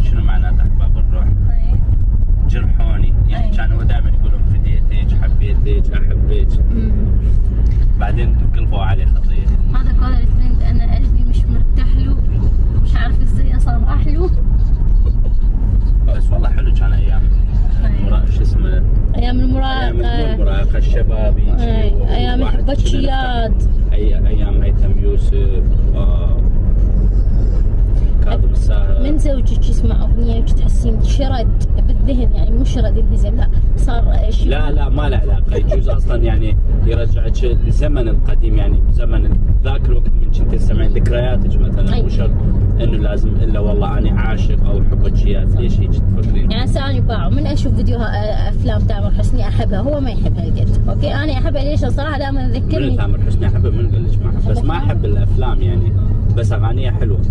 شنو معناته احباب الروح؟ جرحوني، يعني كان هو دائما يقولون فديتك، حبيتك، احبك. بعدين قلبوا عليه خطيه. هذا قال الفريند انا قلبي مش مرتاح له، مش عارف ازاي اصرح له. بس والله حلو كان ايام شو اسمه، ايام المراهقه الشباب يجي ايام الحبكيات، ايام هيثم يوسف، كاظم الساهر. من زوجك يسمع اغنيه تحسين شرد بالذهن، يعني مو شرد انهزم، لا صار شيء. لا ما له علاقه، يجوز اصلا يعني يرجعك للزمن القديم، يعني زمن ذاك الوقت من كنت تسمعين ذكرياتك مثلا. مو شرط انه لازم الا والله انا عاشق او حبكيات. ليش هيك تفكرين؟ يعني هسه انا باعوا من اشوف فيديوها افلام تامر حسني احبها، هو ما يحبها قد. اوكي انا احبها ليش الصراحه دائما تذكرني. من تامر حسني احبها، من قال لك ما احب، بس ما احب الافلام يعني، بس اغانيها حلوه.